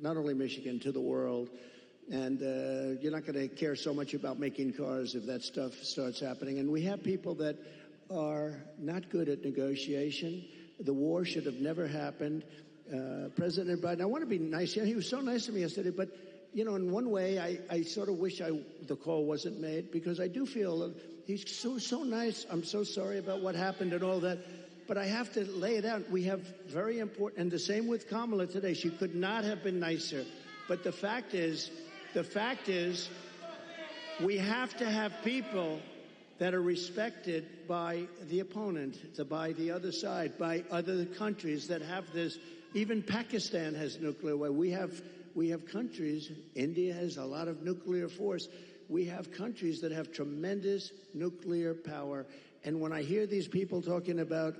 not only Michigan, to the world. And you're not going to care so much about making cars if that stuff starts happening. And we have people that are not good at negotiation. The war should have never happened. President Biden, I want to be nice. He was so nice to me yesterday, but, you know, in one way, I sort of wish the call wasn't made, because I do feel he's so nice. I'm so sorry about what happened and all that. But I have to lay it out. We have very important, and the same with Kamala today. She could not have been nicer. But the fact is, we have to have people that are respected by the opponent, by the other side, by other countries that have this. Even Pakistan has nuclear weapons. We have countries. India has a lot of nuclear force. We have countries that have tremendous nuclear power. And when I hear these people talking about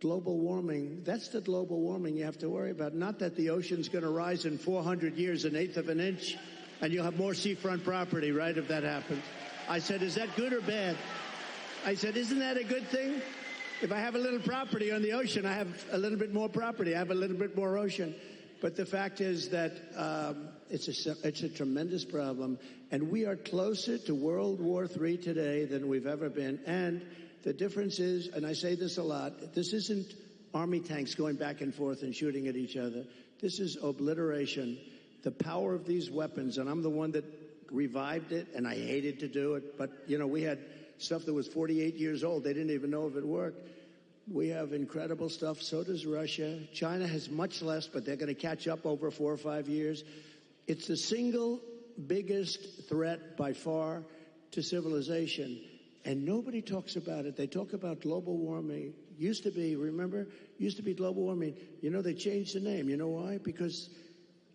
global warming, that's the global warming you have to worry about. Not that the ocean's going to rise in 400 years, 1/8 of an inch, and you'll have more seafront property, right, if that happens. I said, is that good or bad? I said, isn't that a good thing? If I have a little property on the ocean, I have a little bit more property. I have a little bit more ocean. But the fact is that it's a tremendous problem. And we are closer to World War III today than we've ever been. And the difference is, and I say this a lot, this isn't army tanks going back and forth and shooting at each other. This is obliteration. The power of these weapons, and I'm the one that revived it, and I hated to do it. But, you know, we had stuff that was 48 years old. They didn't even know if it worked. We have incredible stuff. So does Russia. China has much less, but they're going to catch up over 4 or 5 years. It's the single biggest threat by far to civilization. And nobody talks about it. They talk about global warming. Used to be, remember? Used to be global warming. You know, they changed the name. You know why? Because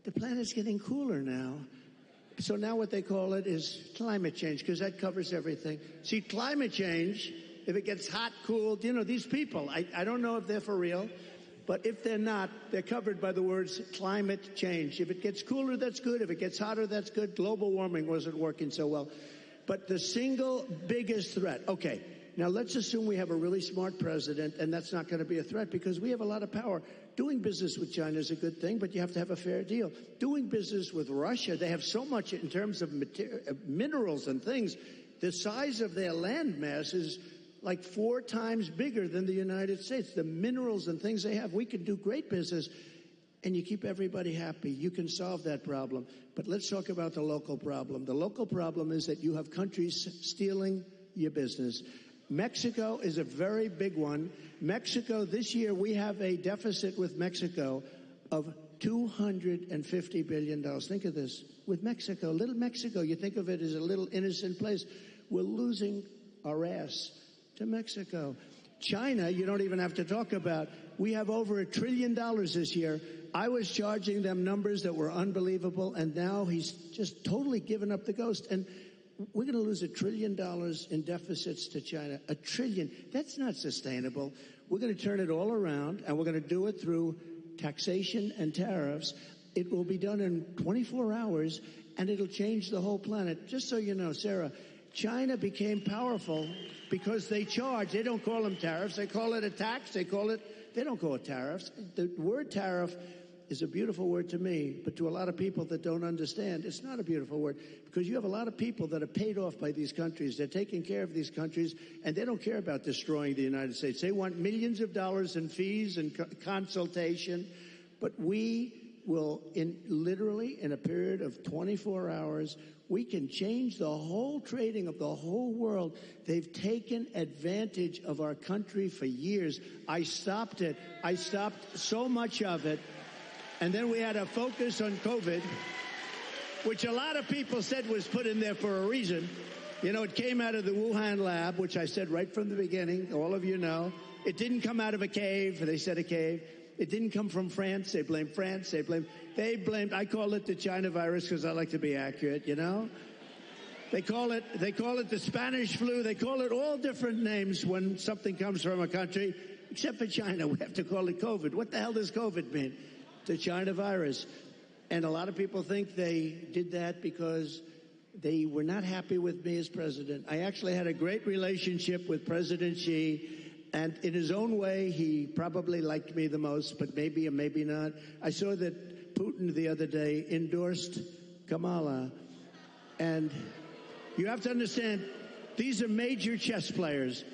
the planet's getting cooler now. So now what they call it is climate change, because that covers everything. See, climate change, if it gets hot, cool, you know, these people, I don't know if they're for real, but if they're not, they're covered by the words climate change. If it gets cooler, that's good. If it gets hotter, that's good. Global warming wasn't working so well. But the single biggest threat, okay, now let's assume we have a really smart president, and that's not going to be a threat because we have a lot of power. Doing business with China is a good thing, but you have to have a fair deal. Doing business with Russia, they have so much in terms of minerals and things. The size of their land mass is like 4 times bigger than the United States. The minerals and things they have, we can do great business, and you keep everybody happy. You can solve that problem. But let's talk about the local problem. The local problem is that you have countries stealing your business. Mexico is a very big one. Mexico, this year, we have a deficit with Mexico of $250 billion. Think of this. With Mexico, little Mexico, you think of it as a little innocent place. We're losing our ass to Mexico. China, you don't even have to talk about. We have over $1 trillion this year. I was charging them numbers that were unbelievable, and now he's just totally given up the ghost. And we're going to lose $1 trillion in deficits to China. $1 trillion. That's not sustainable. We're going to turn it all around, and we're going to do it through taxation and tariffs. It will be done in 24 hours, and it'll change the whole planet. Just so you know, Sarah, China became powerful because they charge. They don't call them tariffs. They call it a tax. They don't call it tariffs. The word tariff is a beautiful word to me, but to a lot of people that don't understand, it's not a beautiful word, because you have a lot of people that are paid off by these countries. They're taking care of these countries, and they don't care about destroying the United States. They want millions of dollars in fees and consultation, but we will, literally in a period of 24 hours, we can change the whole trading of the whole world. They've taken advantage of our country for years. I stopped it. I stopped so much of it. And then we had a focus on COVID, which a lot of people said was put in there for a reason. You know, it came out of the Wuhan lab, which I said right from the beginning. All of you know. It didn't come out of a cave. They said a cave. It didn't come from France. They blamed France. They blamed, I call it the China virus because I like to be accurate, you know. They call it the Spanish flu. They call it all different names when something comes from a country, except for China. We have to call it COVID. What the hell does COVID mean? The China virus. And a lot of people think they did that because they were not happy with me as president. I actually had a great relationship with President Xi. And in his own way, he probably liked me the most, but maybe or maybe not. I saw that Putin the other day endorsed Kamala. And you have to understand, these are major chess players.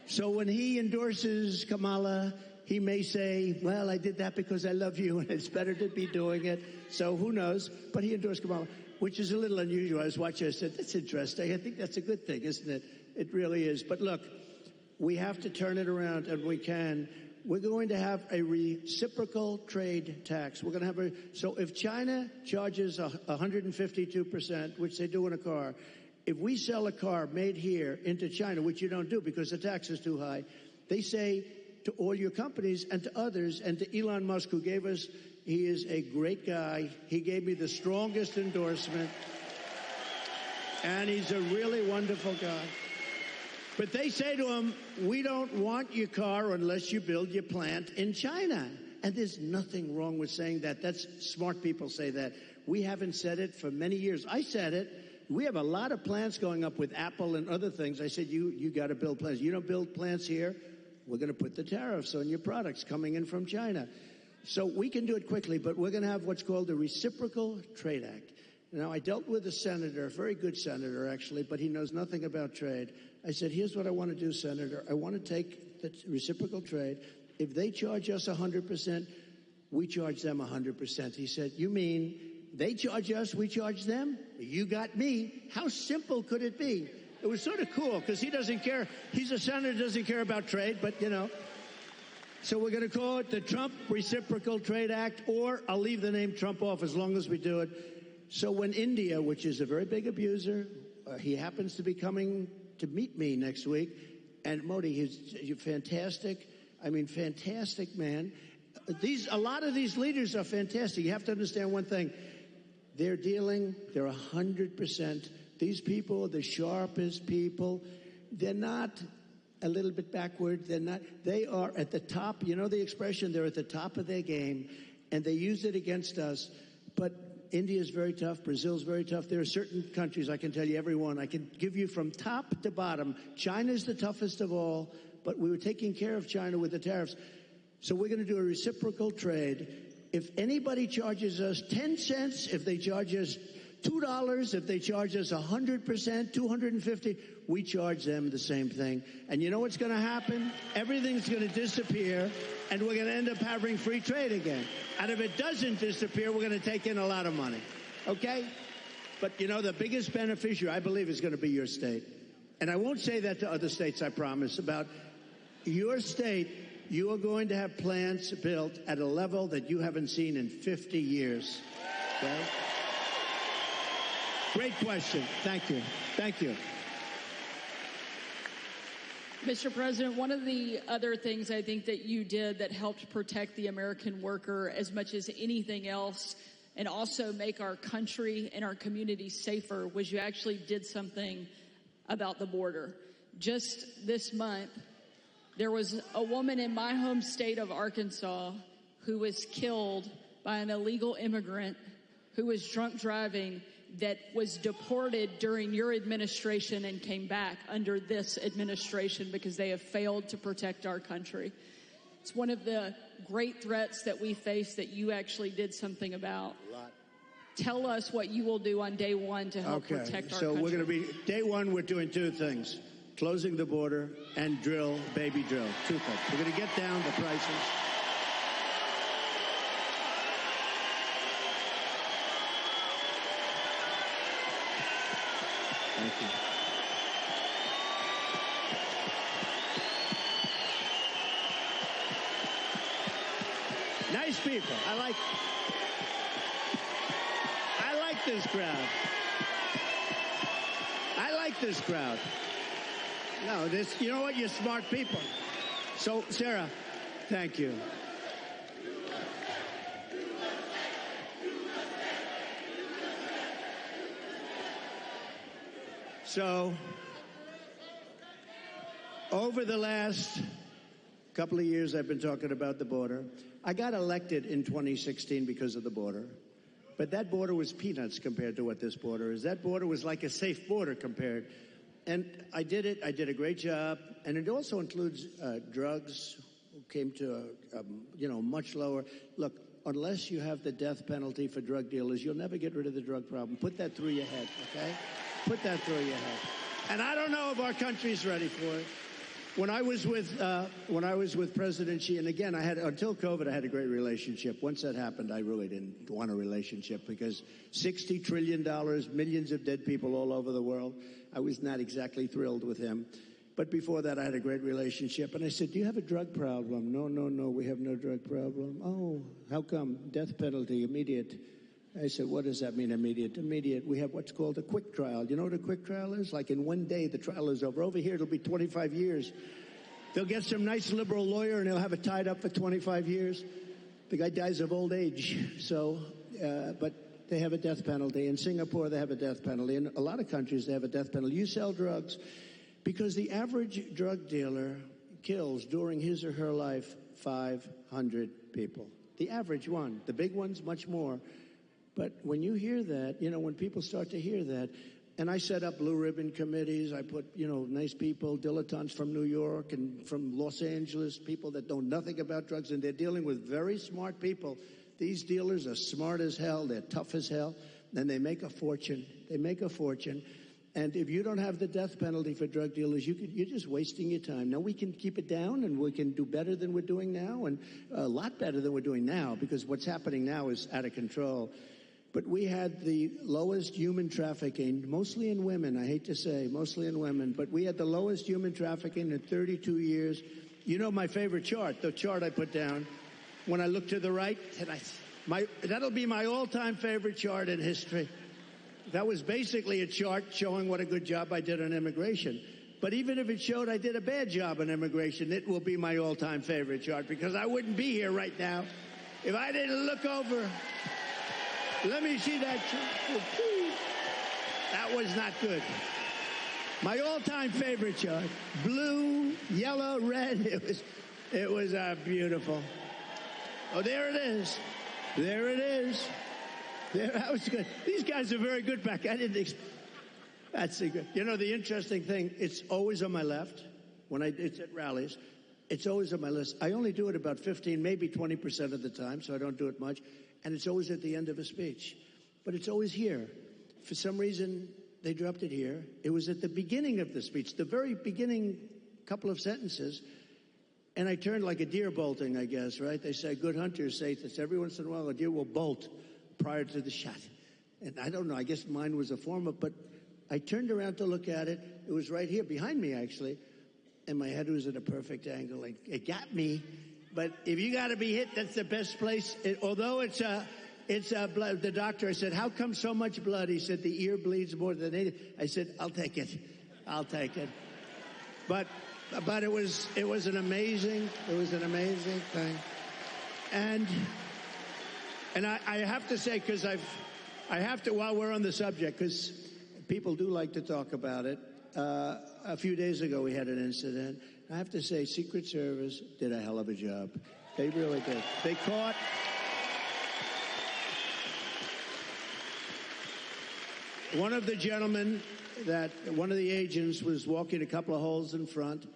So when he endorses Kamala, he may say, well, I did that because I love you and it's better to be doing it. So who knows? But he endorsed Kamala, which is a little unusual. I was watching, I said, that's interesting. I think that's a good thing, isn't it? It really is. But look, we have to turn it around, and we can. We're going to have a reciprocal trade tax. We're going to have so if China charges 152%, which they do in a car, if we sell a car made here into China, which you don't do because the tax is too high, they say to all your companies and to others, and to Elon Musk, who gave us, he is a great guy. He gave me the strongest endorsement, and he's a really wonderful guy. But they say to him, we don't want your car unless you build your plant in China. And there's nothing wrong with saying that. That's smart people say that. We haven't said it for many years. I said it. We have a lot of plants going up with Apple and other things. I said, you got to build plants. You don't build plants here, we're going to put the tariffs on your products coming in from China. So we can do it quickly, but we're going to have what's called the Reciprocal Trade Act. Now, I dealt with a senator, a very good senator, actually, but he knows nothing about trade. I said, here's what I want to do, Senator. I want to take the reciprocal trade. If they charge us 100%, we charge them 100%. He said, you mean they charge us, we charge them? You got me. How simple could it be? It was sort of cool because he doesn't care. He's a senator, doesn't care about trade, but, you know. So we're going to call it the Trump Reciprocal Trade Act, or I'll leave the name Trump off as long as we do it. So when India, which is a very big abuser, he happens to be coming to meet me next week, and Modi, he's fantastic. I mean, fantastic man. A lot of these leaders are fantastic. You have to understand one thing. They're 100%. These people are the sharpest people. They're not a little bit backward. They are at the top. You know the expression, they're at the top of their game, and they use it against us. But India is very tough. Brazil is very tough. There are certain countries, I can tell you every one. I can give you from top to bottom. China's the toughest of all, but we were taking care of China with the tariffs. So we're going to do a reciprocal trade. If anybody charges us 10 cents, if they charge us $2, if they charge us 100%, 250, we charge them the same thing. And you know what's going to happen? Everything's going to disappear, and we're going to end up having free trade again. And if it doesn't disappear, we're going to take in a lot of money. Okay? But, you know, the biggest beneficiary, I believe, is going to be your state. And I won't say that to other states, I promise. About your state, you are going to have plants built at a level that you haven't seen in 50 years. Okay? Great question. Thank you. Thank you. Mr. President, one of the other things I think that you did that helped protect the American worker as much as anything else, and also make our country and our communities safer, was you actually did something about the border. Just this month, there was a woman in my home state of Arkansas who was killed by an illegal immigrant who was drunk driving, that was deported during your administration and came back under this administration because they have failed to protect our country. It's one of the great threats that we face that you actually did something about. Tell us what you will do on day one to help protect our country. So we're going to be, day one, we're doing two things. Closing the border and baby drill. Two things. We're going to get down the prices. Thank you. Nice people. I like this crowd. I like this crowd. No, you know what? You're smart people. So, Sarah, thank you. So, over the last couple of years, I've been talking about the border. I got elected in 2016 because of the border. But that border was peanuts compared to what this border is. That border was like a safe border compared. And I did it. I did a great job. And it also includes drugs, came to, much lower. Look, unless you have the death penalty for drug dealers, you'll never get rid of the drug problem. Put that through your head, okay? Put that through your head. And I don't know if our country's ready for it. When I was with President Xi, and again, until COVID, I had a great relationship. Once that happened, I really didn't want a relationship because $60 trillion, millions of dead people all over the world. I was not exactly thrilled with him. But before that, I had a great relationship. And I said, do you have a drug problem? No, we have no drug problem. Oh, how come? Death penalty, immediate. I said, what does that mean, immediate? Immediate. We have what's called a quick trial. You know what a quick trial is? Like in one day, the trial is over. Over here, it'll be 25 years. They'll get some nice liberal lawyer, and they'll have it tied up for 25 years. The guy dies of old age. So, but they have a death penalty. In Singapore, they have a death penalty. In a lot of countries, they have a death penalty. You sell drugs because the average drug dealer kills during his or her life 500 people. The average one. The big ones, much more. But when you hear that, when people start to hear that, and I set up blue ribbon committees, I put, nice people, dilettantes from New York and from Los Angeles, people that know nothing about drugs, and they're dealing with very smart people. These dealers are smart as hell, they're tough as hell, and they make a fortune. They make a fortune. And if you don't have the death penalty for drug dealers, you're just wasting your time. Now, we can keep it down, and we can do better than we're doing now, and a lot better than we're doing now, because what's happening now is out of control. But we had the lowest human trafficking, mostly in women, I hate to say, mostly in women, but we had the lowest human trafficking in 32 years. You know my favorite chart, the chart I put down. When I look to the right, that'll be my all-time favorite chart in history. That was basically a chart showing what a good job I did on immigration. But even if it showed I did a bad job on immigration, it will be my all-time favorite chart, because I wouldn't be here right now if I didn't look over. Let me see that. That was not good. My all-time favorite chart. Blue, yellow, red. It was beautiful. Oh, there it is. There it is. There, that was good. These guys are very good back. That's a good. The interesting thing, it's always on my left. It's at rallies. It's always on my list. I only do it about 15, maybe 20% of the time, so I don't do it much. And it's always at the end of a speech. But it's always here. For some reason, they dropped it here. It was at the beginning of the speech, the very beginning couple of sentences. And I turned like a deer bolting, I guess, right? They say good hunters say this. Every once in a while, a deer will bolt prior to the shot. And I don't know, I guess mine was a form of, but I turned around to look at it. It was right here, behind me, actually. And my head was at a perfect angle. It got me. But if you got to be hit, that's the best place. Although it's blood. The doctor, I said, how come so much blood? He said, the ear bleeds more than anything. I said, I'll take it. I'll take it. But it was an amazing thing. And I have to say, because while we're on the subject, because people do like to talk about it. A few days ago, we had an incident. I have to say, Secret Service did a hell of a job. They really did. They caught one of the gentlemen one of the agents was walking a couple of holes in front,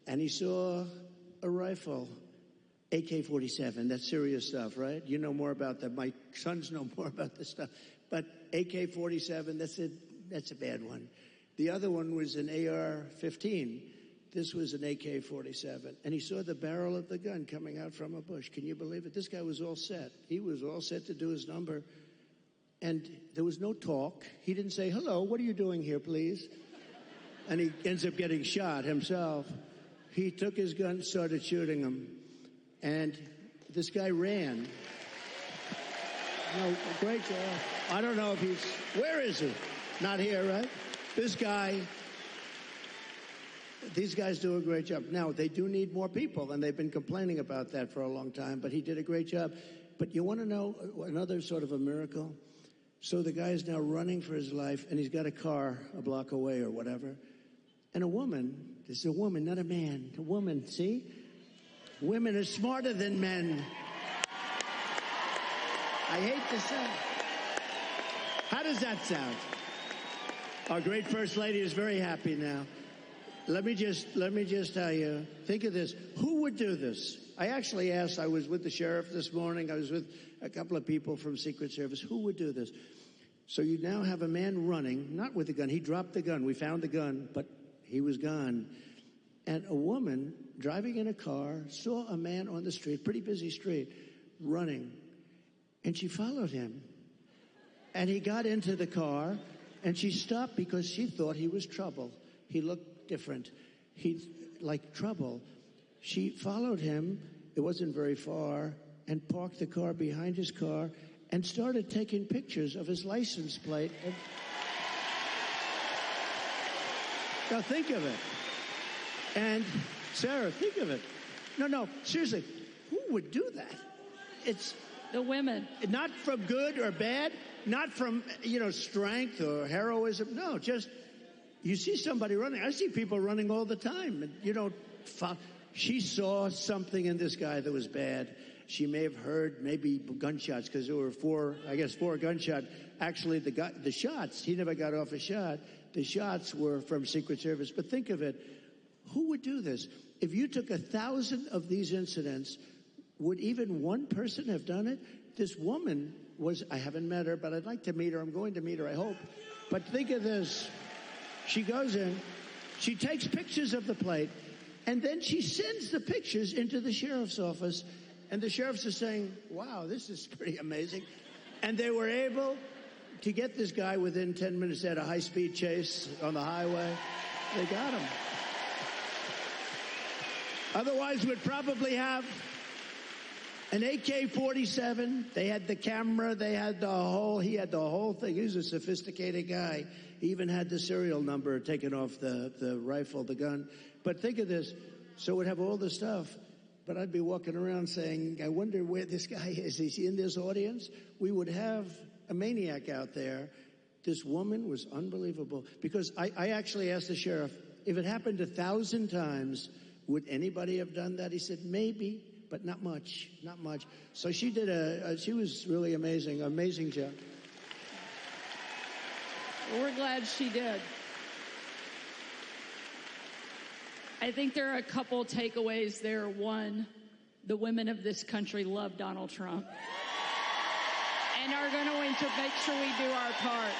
and he saw a rifle, AK-47. That's serious stuff, right? You know more about that. My sons know more about this stuff. But AK-47, that's a bad one. The other one was an AR-15. This was an AK-47. And he saw the barrel of the gun coming out from a bush. Can you believe it? This guy was all set. He was all set to do his number. And there was no talk. He didn't say, hello, what are you doing here, please? And he ends up getting shot himself. He took his gun, started shooting him. And this guy ran. No, great job. I don't know if where is he? Not here, right? These guys do a great job. Now, they do need more people, and they've been complaining about that for a long time, but he did a great job. But you want to know another sort of a miracle? So the guy is now running for his life, and he's got a car a block away or whatever. And a woman, this is a woman, not a man, a woman, see? Women are smarter than men. I hate to say. How does that sound? Our great First Lady is very happy now. Let me just tell you, think of this. Who would do this? I actually asked, I was with the sheriff this morning, I was with a couple of people from Secret Service, who would do this? So you now have a man running, not with a gun, he dropped the gun, we found the gun, but he was gone. And a woman driving in a car saw a man on the street, pretty busy street, running, and she followed him. And he got into the car, and she stopped because she thought he was trouble. He looked different. He like trouble. She followed him, it wasn't very far, and parked the car behind his car and started taking pictures of his license plate. Now think of it. And Sarah, think of it. No, seriously, who would do that? It's the women. Not from good or bad, not from, strength or heroism. No, just you see somebody running. I see people running all the time. And you don't follow. She saw something in this guy that was bad. She may have heard maybe gunshots because there were four gunshots. Actually, the shots, he never got off a shot. The shots were from Secret Service. But think of it. Who would do this? If you took 1,000 of these incidents, would even one person have done it? This woman I haven't met her, but I'd like to meet her. I'm going to meet her, I hope. But think of this. She goes in, she takes pictures of the plate, and then she sends the pictures into the sheriff's office. And the sheriffs are saying, wow, this is pretty amazing. And they were able to get this guy within 10 minutes. They had a high-speed chase on the highway. They got him. Otherwise, we'd probably have an AK-47. They had the camera. He had the whole thing. He was a sophisticated guy. He even had the serial number taken off the rifle, the gun. But think of this. So we'd have all the stuff. But I'd be walking around saying, I wonder where this guy is. Is he in this audience? We would have a maniac out there. This woman was unbelievable. Because I actually asked the sheriff, if it happened 1,000 times, would anybody have done that? He said, maybe, but not much. So she did she was really amazing job. Well, we're glad she did. I think there are a couple takeaways there. One, the women of this country love Donald Trump and are going to make sure we do our part.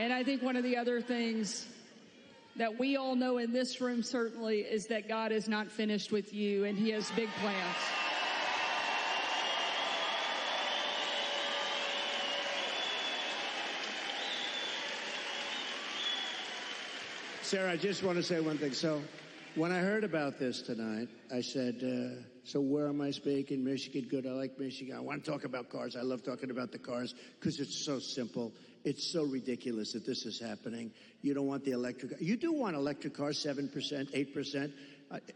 And I think one of the other things that we all know in this room certainly is that God is not finished with you, and He has big plans. Sarah, I just want to say one thing. So when I heard about this tonight, I said, so where am I speaking? Michigan, good. I like Michigan. I want to talk about cars. I love talking about the cars because it's so simple. It's so ridiculous that this is happening. You don't want the electric. You do want electric cars, 7%, 8%.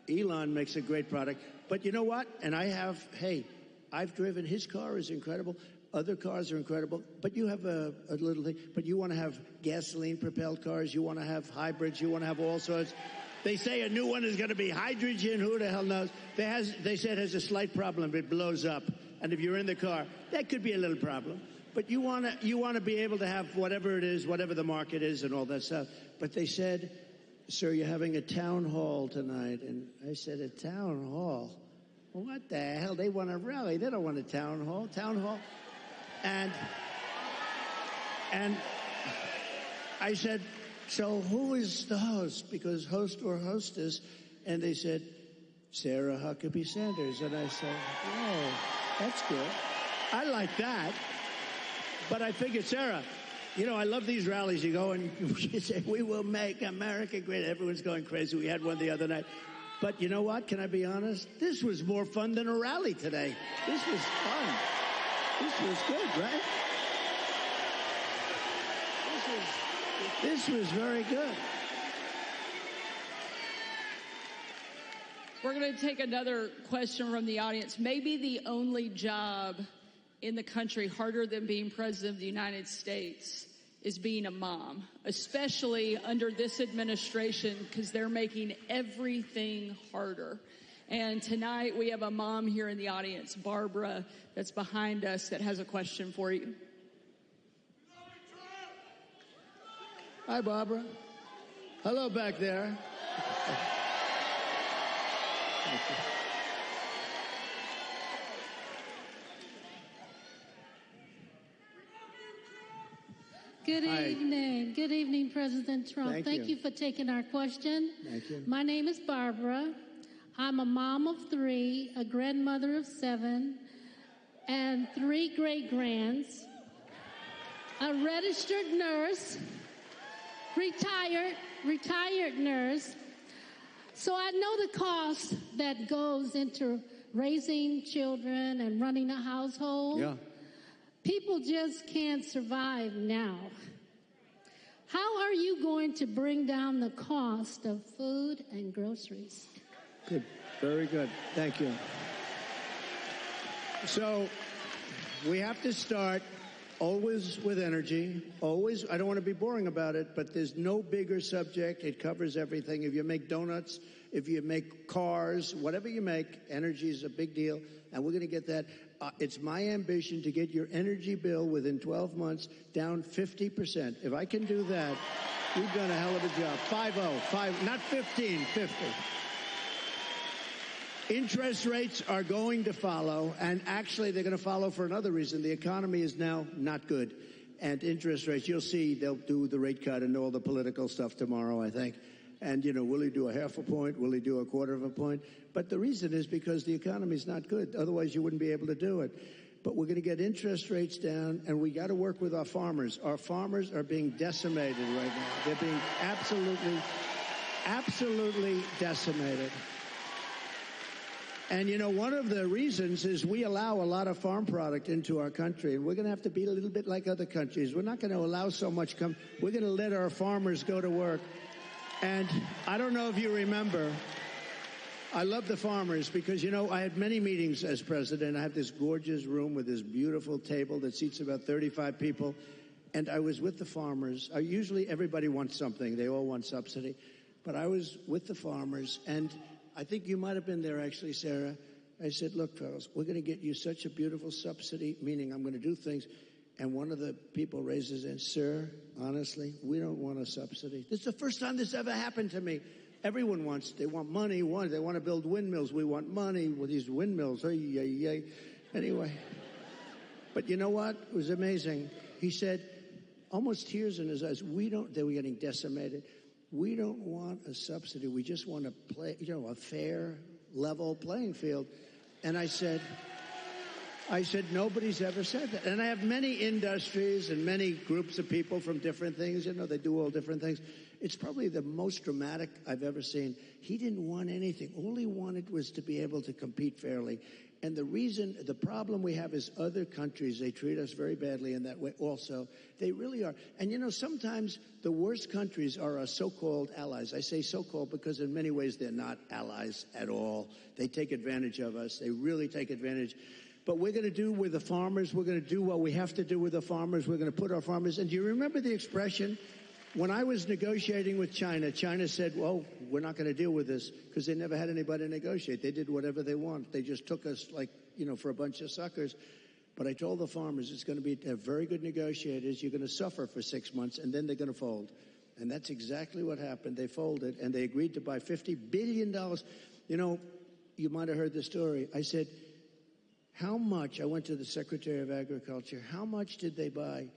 Elon makes a great product. But you know what? And I've driven. His car is incredible. Other cars are incredible. But you have a little thing. But you want to have gasoline-propelled cars. You want to have hybrids. You want to have all sorts. They say a new one is going to be hydrogen. Who the hell knows? They said it has a slight problem. It blows up. And if you're in the car, that could be a little problem. But you want to be able to have whatever it is, whatever the market is and all that stuff. But they said, sir, you're having a town hall tonight. And I said, a town hall? What the hell? They want a rally. They don't want a town hall. Town hall. And I said, so who is the host? Because host or hostess. And they said, Sarah Huckabee Sanders. And I said, oh, that's good. I like that. But I figured, Sarah, I love these rallies. You go and you say, we will make America great. Everyone's going crazy. We had one the other night. But you know what? Can I be honest? This was more fun than a rally today. This was fun. This was good, right? This was very good. We're going to take another question from the audience. Maybe the only job in the country harder than being president of the United States is being a mom, especially under this administration, because they're making everything harder. And tonight we have a mom here in the audience, Barbara, that's behind us, that has a question for you. Hi, Barbara. Hello back there. Thank you. Good evening. Good evening, President Trump. Thank you for taking our question. Thank you. My name is Barbara. I'm a mom of 3, a grandmother of 7, and 3 great-grands, a registered nurse, retired nurse. So I know the cost that goes into raising children and running a household. Yeah. People just can't survive now. How are you going to bring down the cost of food and groceries? Good. Very good. Thank you. So we have to start always with energy. Always. I don't want to be boring about it, but there's no bigger subject. It covers everything. If you make donuts, if you make cars, whatever you make, energy is a big deal. And we're going to get that. It's my ambition to get your energy bill within 12 months down 50%. If I can do that, we've done a hell of a job. 5-0, not 15, 50. Interest rates are going to follow, and actually they're going to follow for another reason. The economy is now not good. And interest rates, you'll see they'll do the rate cut and all the political stuff tomorrow, I think. And, will he do a half a point? Will he do a quarter of a point? But the reason is because the economy is not good. Otherwise, you wouldn't be able to do it. But we're going to get interest rates down, and we got to work with our farmers. Our farmers are being decimated right now. They're being absolutely decimated. And, one of the reasons is we allow a lot of farm product into our country, and we're going to have to be a little bit like other countries. We're not going to allow so much come. We're going to let our farmers go to work. And I don't know if you remember, I love the farmers because, I had many meetings as president. I have this gorgeous room with this beautiful table that seats about 35 people. And I was with the farmers. Usually everybody wants something. They all want subsidy. But I was with the farmers, and I think you might have been there, actually, Sarah. I said, look, fellas, we're going to get you such a beautiful subsidy, meaning I'm going to do things. And one of the people raises in, sir, honestly, we don't want a subsidy. This is the first time this ever happened to me. Everyone they want money, they want to build windmills. We want money with these windmills. Anyway. But you know what? It was amazing. He said, almost tears in his eyes, they were getting decimated. We don't want a subsidy. We just want to play, a fair, level playing field. And I said, nobody's ever said that. And I have many industries and many groups of people from different things. They do all different things. It's probably the most dramatic I've ever seen. He didn't want anything. All he wanted was to be able to compete fairly. And the problem we have is other countries, they treat us very badly in that way also. They really are. And sometimes the worst countries are our so-called allies. I say so-called because in many ways they're not allies at all. They take advantage of us. They really take advantage. But we're going to do with the farmers. We're going to do what we have to do with the farmers. We're going to put our farmers. And do you remember the expression? When I was negotiating with China, China said, well, we're not going to deal with this because they never had anybody negotiate. They did whatever they want. They just took us for a bunch of suckers. But I told the farmers it's going to be very good negotiators. You're going to suffer for 6 months, and then they're going to fold. And that's exactly what happened. They folded, and they agreed to buy $50 billion. You might have heard the story. I said, how much? I went to the Secretary of Agriculture. How much did they buy?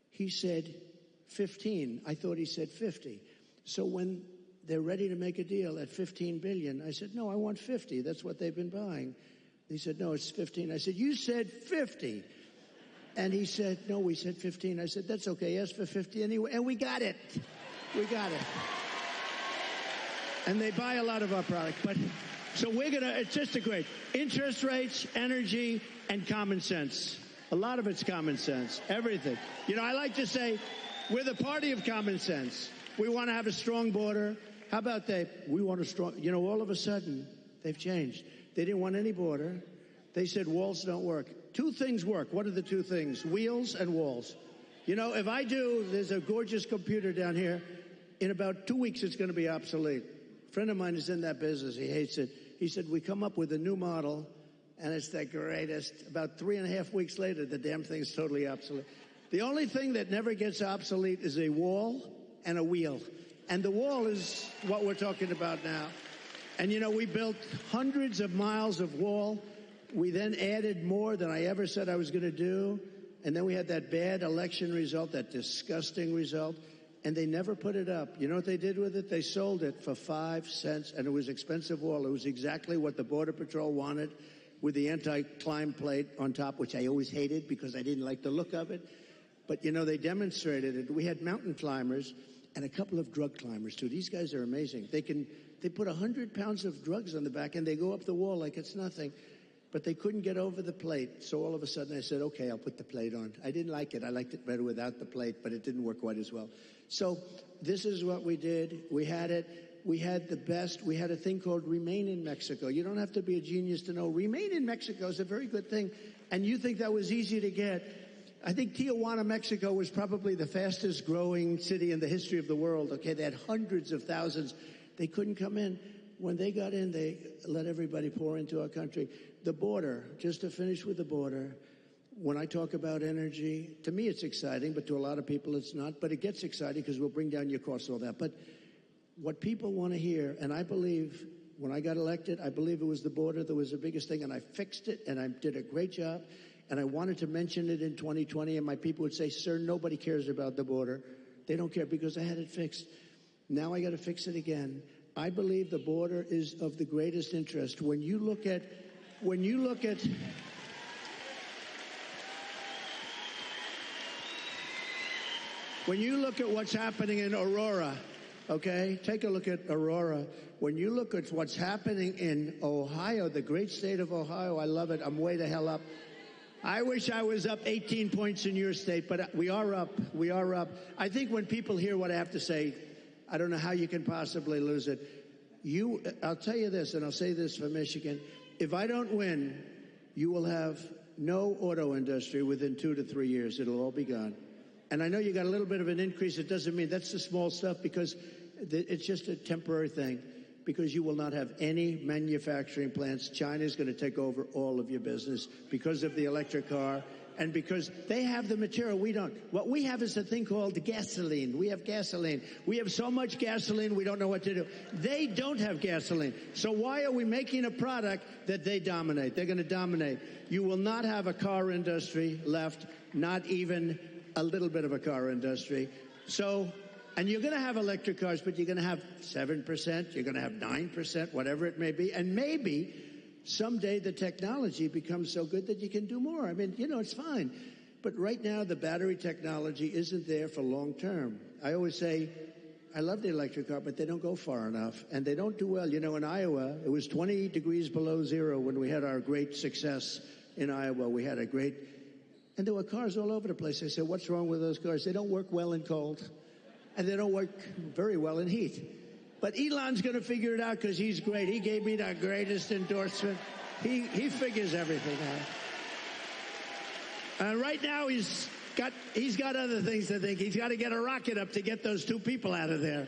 He said 15. I thought he said 50. So when they're ready to make a deal at 15 billion, I said, no, I want 50. That's what they've been buying. He said, no, it's 15. I said, you said 50. And he said, no, we said 15. I said, that's okay. Ask for 50 anyway. And we got it. We got it. And they buy a lot of our product. But so it's just a great interest rates, energy, and common sense. A lot of it's common sense. Everything. I like to say we're the party of common sense. We want to have a strong border. How about we want a strong, all of a sudden they've changed. They didn't want any border. They said walls don't work. 2 things work. What are the 2 things? Wheels and walls. You know, if I do, there's a gorgeous computer down here. In about 2 weeks, it's going to be obsolete. A friend of mine is in that business. He hates it. He said, we come up with a new model, and it's the greatest. About 3.5 weeks later, the damn thing's totally obsolete. The only thing that never gets obsolete is a wall and a wheel. And the wall is what we're talking about now. And, you know, we built hundreds of miles of wall. We then added more than I ever said I was going to do. And then we had that bad election result, that disgusting result. And they never put it up. You know what they did with it? They sold it for 5 cents. And it was expensive wall. It was exactly what the Border Patrol wanted, with the anti-climb plate on top, which I always hated because I didn't like the look of it. But, you know, they demonstrated it. We had mountain climbers and a couple of drug climbers, too. These guys are amazing. They put 100 pounds of drugs on the back, and they go up the wall like it's nothing. But they couldn't get over the plate. So all of a sudden I said, okay, I'll put the plate on. I didn't like it. I liked it better without the plate, but it didn't work quite as well. So this is what we did. We had it. We had the best. We had a thing called Remain in Mexico. You don't have to be a genius to know Remain in Mexico is a very good thing. And you think that was easy to get. I think Tijuana, Mexico was probably the fastest growing city in the history of the world. Okay, they had hundreds of thousands. They couldn't come in. When they got in, they let everybody pour into our country. The border, just to finish with the border, when I talk about energy, to me it's exciting, but to a lot of people it's not. But it gets exciting because we'll bring down your costs, all that. But what people want to hear, and I believe when I got elected, I believe it was the border that was the biggest thing, and I fixed it, and I did a great job. And I wanted to mention it in 2020, and my people would say, sir, nobody cares about the border. They don't care because I had it fixed. Now I got to fix it again. I believe the border is of the greatest interest. When you look at what's happening in Aurora, okay? Take a look at Aurora. When you look at what's happening in Ohio, the great state of Ohio, I love it. I'm way the hell up. I wish I was up 18 points in your state, but we are up. We are up. I think when people hear what I have to say, I don't know how you can possibly lose it. I'll tell you this, and I'll say this for Michigan. If I don't win, you will have no auto industry within 2 to 3 years. It'll all be gone. And I know you got a little bit of an increase. It doesn't mean that's the small stuff because it's just a temporary thing. Because you will not have any manufacturing plants. China's going to take over all of your business because of the electric car and because they have the material. We don't. What we have is a thing called gasoline. We have gasoline. We have so much gasoline we don't know what to do. They don't have gasoline. So why are we making a product that they dominate? They're going to dominate. You will not have a car industry left, not even a little bit of a car industry. And you're going to have electric cars, but you're going to have 7%, you're going to have 9%, whatever it may be. And maybe someday the technology becomes so good that you can do more. I mean, you know, it's fine. But right now, the battery technology isn't there for long term. I always say, I love the electric car, but they don't go far enough. And they don't do well. You know, in Iowa, it was 20 degrees below zero when we had our great success in Iowa. We had a great, and there were cars all over the place. I said, what's wrong with those cars? They don't work well in cold. And they don't work very well in heat. But Elon's going to figure it out because he's great. He gave me the greatest endorsement. He figures everything out. And right now he's got other things to think. He's got to get a rocket up to get those 2 people out of there.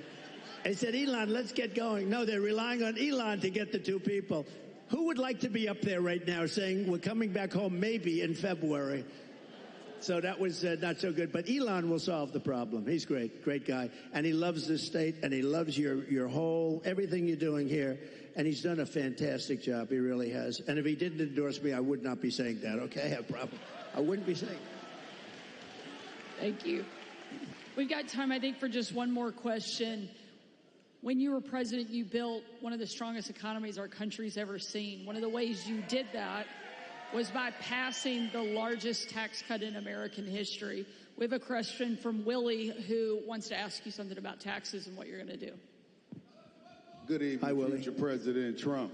I said, Elon, let's get going. No, they're relying on Elon to get the 2 people. Who would like to be up there right now saying we're coming back home maybe in February? So that was not so good. But Elon will solve the problem. He's great guy. And he loves this state, and he loves your whole, everything you're doing here. And he's done a fantastic job. He really has. And if he didn't endorse me, I would not be saying that, okay? I wouldn't be saying that. Thank you. We've got time, I think, for just one more question. When you were president, you built one of the strongest economies our country's ever seen. One of the ways you did that was by passing the largest tax cut in American history. We have a question from Willie who wants to ask you something about taxes and what you're going to do. Good evening, Hi, Willie. future President Trump.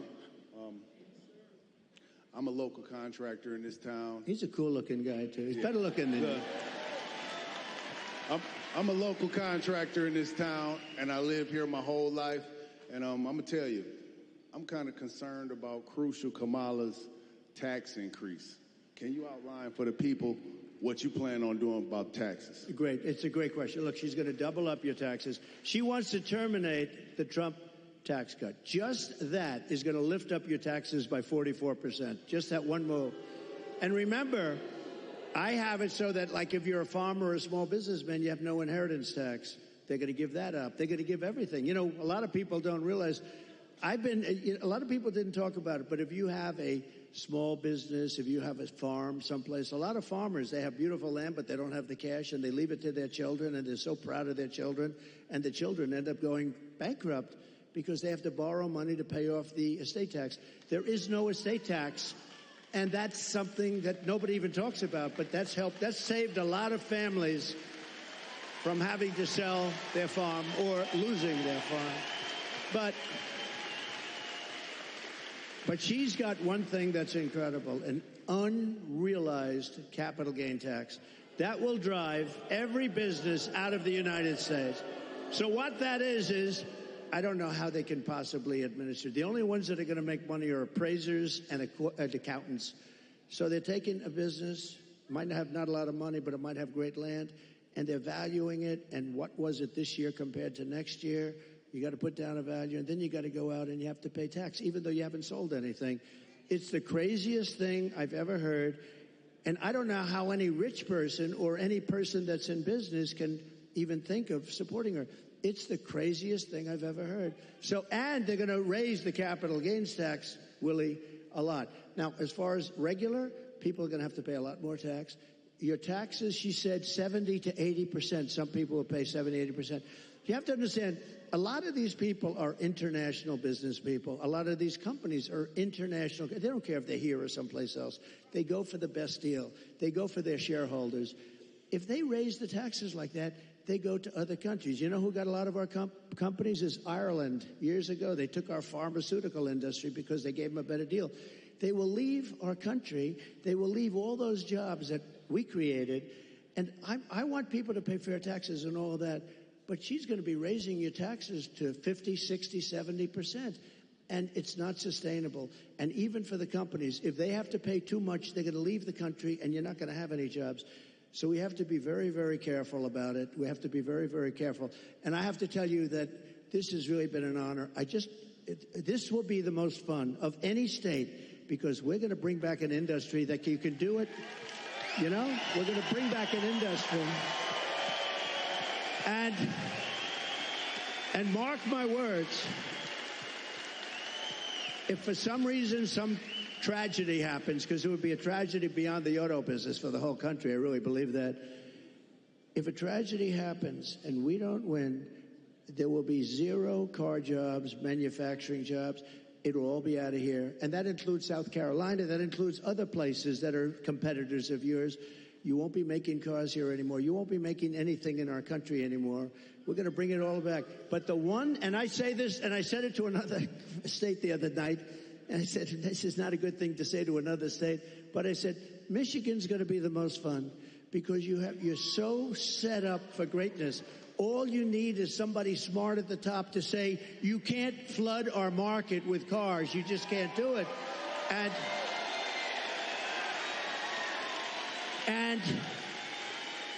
I'm a local contractor in this town. He's a cool-looking guy, too. He's better looking than you. I'm a local contractor in this town, and I live here my whole life. And I'm going to tell you, I'm kind of concerned about crucial Kamala's tax increase. Can you outline for the people what you plan on doing about taxes. Great. It's a great question. Look, she's going to double up your taxes. She wants to terminate the Trump tax cut. Just that is going to lift up your taxes by 44%. Just that one move. And remember, I have it so that, like, if you're a farmer or a small businessman, you have no inheritance tax. They're going to give that up. They're going to give everything. You know, a lot of people don't realize. A lot of people didn't talk about it, but if you have a small business, if you have a farm someplace, a lot of farmers, they have beautiful land, but they don't have the cash, and they leave it to their children, and they're so proud of their children, and the children end up going bankrupt because they have to borrow money to pay off the estate tax. There is no estate tax, and that's something that nobody even talks about, but that's saved a lot of families from having to sell their farm or losing their farm. But she's got one thing that's incredible, an unrealized capital gain tax. That will drive every business out of the United States. So what that is I don't know how they can possibly administer. The only ones that are going to make money are appraisers and accountants. So they're taking a business, might have not a lot of money, but it might have great land, and they're valuing it, and what was it this year compared to next year? You got to put down a value, and then you got to go out and you have to pay tax, even though you haven't sold anything. It's the craziest thing I've ever heard, and I don't know how any rich person or any person that's in business can even think of supporting her. It's the craziest thing I've ever heard. So, and they're going to raise the capital gains tax, Willie, a lot. Now, as far as regular, people are going to have to pay a lot more tax. Your taxes, she said, 70 to 80%. Some people will pay 70, 80%. You have to understand, a lot of these people are international business people. A lot of these companies are international. They don't care if they're here or someplace else. They go for the best deal. They go for their shareholders. If they raise the taxes like that, they go to other countries. You know who got a lot of our companies is Ireland. Years ago, they took our pharmaceutical industry because they gave them a better deal. They will leave our country. They will leave all those jobs that we created. And I want people to pay fair taxes and all of that. But she's going to be raising your taxes to 50, 60, 70%. And it's not sustainable. And even for the companies, if they have to pay too much, they're going to leave the country and you're not going to have any jobs. So we have to be very, very careful about it. We have to be very, very careful. And I have to tell you that this has really been an honor. This will be the most fun of any state because we're going to bring back an industry that you can do it. You know, we're going to bring back an industry. And mark my words, if for some reason some tragedy happens, because it would be a tragedy beyond the auto business for the whole country, I really believe that. If a tragedy happens and we don't win, there will be 0 car jobs, manufacturing jobs. It will all be out of here. And that includes South Carolina. That includes other places that are competitors of yours. You won't be making cars here anymore. You won't be making anything in our country anymore. We're going to bring it all back. But the one, and I say this, and I said it to another state the other night, and I said, this is not a good thing to say to another state, but I said, Michigan's going to be the most fun because you're so set up for greatness. All you need is somebody smart at the top to say, you can't flood our market with cars. You just can't do it. And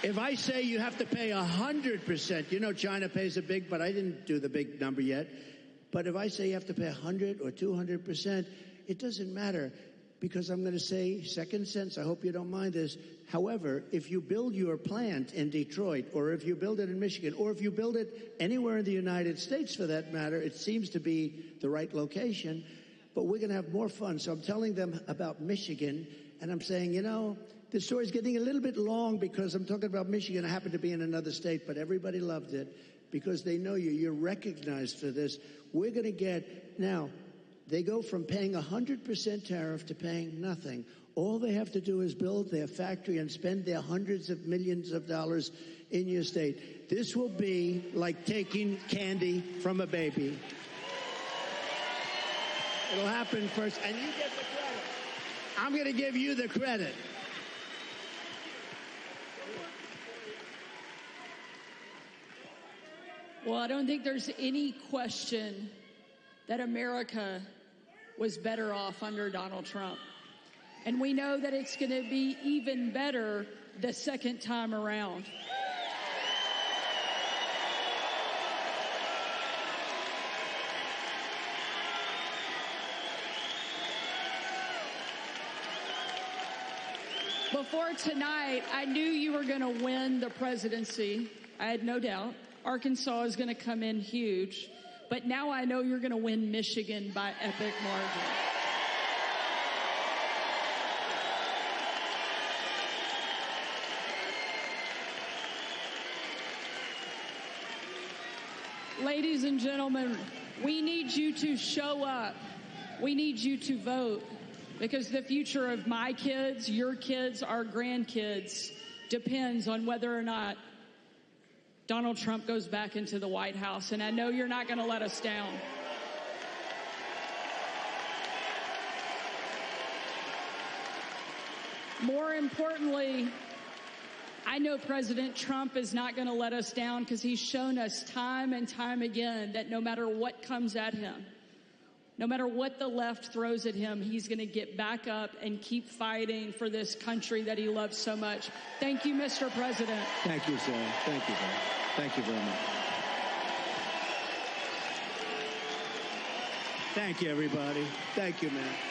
if I say you have to pay 100%, you know China pays a big, but I didn't do the big number yet. But if I say you have to pay 100 or 200%, it doesn't matter because I'm going to say, second sense, I hope you don't mind this. However, if you build your plant in Detroit, or if you build it in Michigan, or if you build it anywhere in the United States for that matter, it seems to be the right location, but we're going to have more fun. So I'm telling them about Michigan, and I'm saying, you know, the story's getting a little bit long because I'm talking about Michigan. I happen to be in another state, but everybody loved it because they know you. You're recognized for this. We're going to get, now, they go from paying 100% tariff to paying nothing. All they have to do is build their factory and spend their hundreds of millions of dollars in your state. This will be like taking candy from a baby. It'll happen first, and you get the credit. I'm going to give you the credit. Well, I don't think there's any question that America was better off under Donald Trump. And we know that it's going to be even better the second time around. Before tonight, I knew you were going to win the presidency. I had no doubt. Arkansas is going to come in huge. But now I know you're going to win Michigan by epic margin. Ladies and gentlemen, we need you to show up. We need you to vote. Because the future of my kids, your kids, our grandkids depends on whether or not Donald Trump goes back into the White House. And I know you're not going to let us down. More importantly, I know President Trump is not going to let us down because he's shown us time and time again that no matter what comes at him, no matter what the left throws at him, he's going to get back up and keep fighting for this country that he loves so much. Thank you, Mr. President. Thank you, sir. Thank you, sir. Thank you very much. Thank you, everybody. Thank you, man.